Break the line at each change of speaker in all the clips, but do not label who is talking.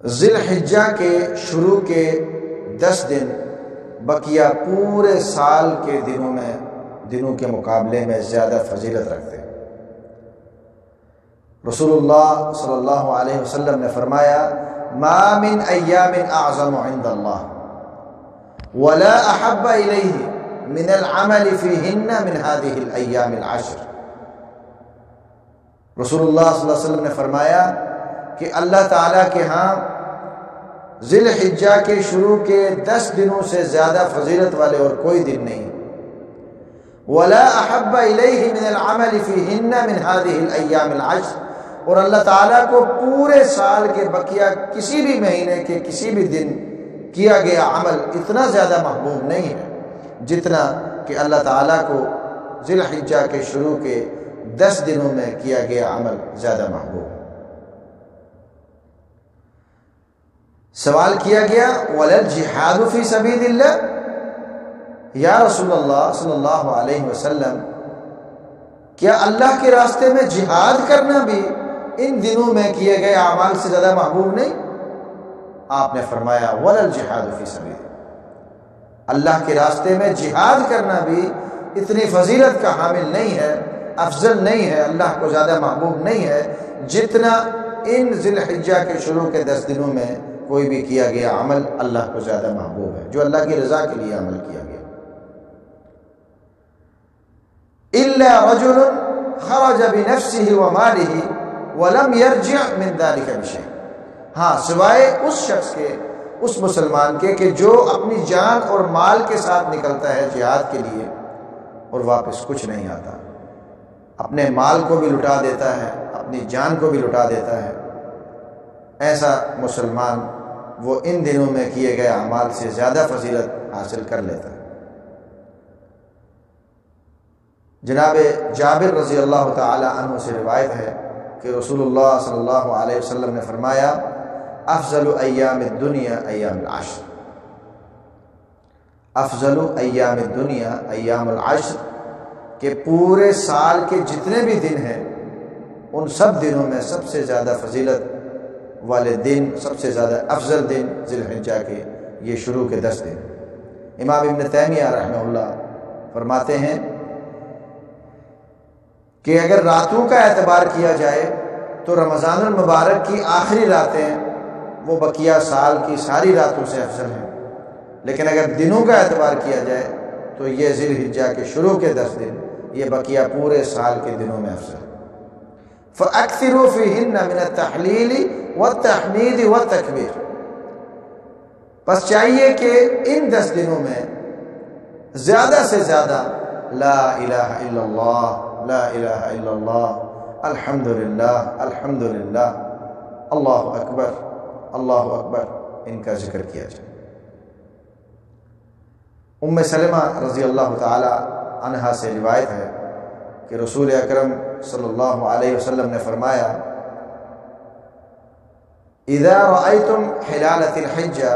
ذی الحجہ کے شروع کے 10 دن بقیہ پورے سال کے دنوں کے مقابلے میں زیادہ فضیلت رکھتے ہیں۔ رسول اللہ صلی اللہ علیہ وسلم نے فرمایا ما من ایام اعظم عند اللہ ولا احب الیہ من العمل فیہن من هذه الایام العشر۔ رسول اللہ صلی اللہ علیہ وسلم نے فرمایا کہ اللہ تعالیٰ کے ہاں ذی الحجہ کے شروع کے 10 دنوں سے زیادہ فضیلت والے اور کوئی دن نہیں، ولا احب الیہ من العمل فیہن من هذه الایام العشر، اور اللہ تعالیٰ کو پورے سال کے بقیہ کسی بھی مہینے کے کسی بھی دن کیا گیا عمل اتنا زیادہ محبوب نہیں ہے جتنا کہ اللہ تعالیٰ کو ذی الحجہ کے شروع کے 10 دنوں میں کیا گیا عمل زیادہ محبوب ہے۔ سوال کیا گیا وَلَلْجِحَادُ فِي سَبِيلِ اللَّهِ، یا رسول اللہ صلی اللہ علیہ وسلم کیا اللہ کے راستے میں جہاد کرنا بھی ان دنوں میں کیے گئے اعمال سے زیادہ محبوب نہیں؟ آپ نے فرمایا وَلَلْجِحَادُ فِي سَبِيلِ اللَّهِ، اللہ کے راستے میں جہاد کرنا بھی اتنی فضیلت کا حامل نہیں ہے، افضل نہیں ہے، اللہ کو زیادہ محبوب نہیں ہے جتنا ان ذی الحجہ کے شروع کے 10 دنوں میں کوئی بھی کیا گیا عمل اللہ کو زیادہ محبوب ہے، جو اللہ کی رضا کے لیے عمل کیا گیا۔ إِلَّا رَجُلٌ خَرَجَ بِنَفْسِهِ وَمَالِهِ وَلَمْ يَرْجِعْ مِنْ ذَلِكَ بِشَيْءٍ، ہاں سوائے اس شخص کے، اس مسلمان کے کہ جو اپنی جان اور مال کے ساتھ نکلتا ہے جہاد کے لیے اور واپس کچھ نہیں آتا، اپنے مال کو بھی لٹا دیتا ہے، اپنی جان کو بھی لٹا دیتا ہے، ایسا مسلمان وہ ان دنوں میں کیے گئے اعمال سے زیادہ فضیلت حاصل کر لیتا ہے۔ جناب جابر رضی اللہ تعالی عنہ سے روایت ہے کہ رسول اللہ صلی اللہ علیہ وسلم نے فرمایا افضل ایام الدنیا ایام العشر، افضل ایام الدنیا ایام العشر، کہ پورے سال کے جتنے بھی دن ہیں ان سب دنوں میں سب سے زیادہ فضیلت والے دن، سب سے زیادہ افضل دن ذی الحجہ کے یہ شروع کے 10 دن۔ امام ابن تیمیہ رحمہ اللہ فرماتے ہیں کہ اگر راتوں کا اعتبار کیا جائے تو رمضان المبارک کی آخری راتیں وہ بقیہ سال کی ساری راتوں سے افضل ہیں، لیکن اگر دنوں کا اعتبار کیا جائے تو یہ ذی الحجہ کے شروع کے 10 دن یہ بقیہ پورے سال کے دنوں میں افضل۔ فَأَكْثِرُوا فِيهِنَّ مِنَ التَّحْلِيلِ وَالتَّحْمِيدِ وَالتَّكْبِيرِ، بس چاہیے کہ ان 10 دنوں میں زیادہ سے زیادہ لا الہ الا اللہ، لا الہ الا اللہ، الحمدللہ، الحمدللہ، اللہ اکبر، اللہ اکبر، ان کا ذکر کیا جائے۔ ام سلمہ رضی اللہ تعالی عنہا سے روایت ہے کہ رسول اکرم صلی اللہ علیہ وسلم نے فرمایا اذا رأيتم حلالة الحجة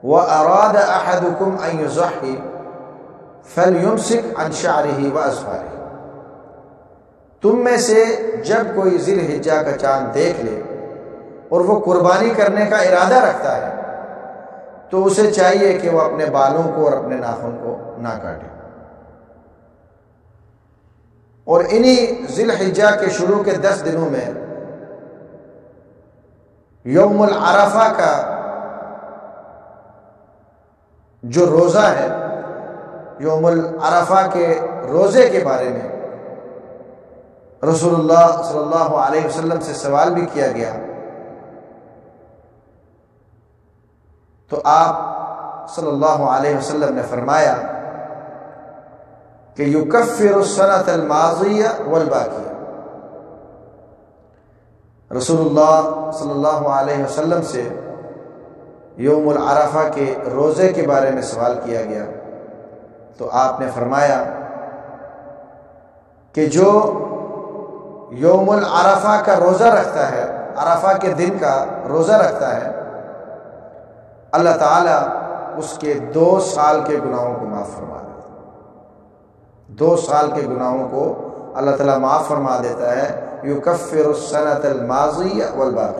وأراد أحدكم أن يضحي فليمسك عن شعره وأظفاره، تم میں سے جب کوئی ذی الحجہ کا چاند دیکھ لے اور وہ قربانی کرنے کا ارادہ رکھتا ہے تو اسے چاہیے کہ وہ اپنے بالوں کو اور اپنے ناخن کو نہ کاٹے۔ اور انہی ذی الحجہ کے شروع کے 10 دنوں میں یوم العرفہ کا جو روزہ ہے، یوم العرفہ کے روزے کے بارے میں رسول اللہ صلی اللہ علیہ وسلم سے سوال بھی کیا گیا تو آپ صلی اللہ علیہ وسلم نے فرمایا کہ یکفر السنۃ الماضیہ والباقیہ، رسول اللہ صلی اللہ علیہ وسلم سے یوم العرفہ کے روزے کے بارے میں سوال کیا گیا تو آپ نے فرمایا کہ جو یوم العرفہ کا روزہ رکھتا ہے، عرفہ کے دن کا روزہ رکھتا ہے، اللہ تعالیٰ اس کے 2 سال کے گناہوں کو معاف فرما دیتا ہے، 2 سال کے گناہوں کو اللہ تعالیٰ معاف فرما دیتا ہے۔ یکفر السنۃ الماضیہ والباقیہ۔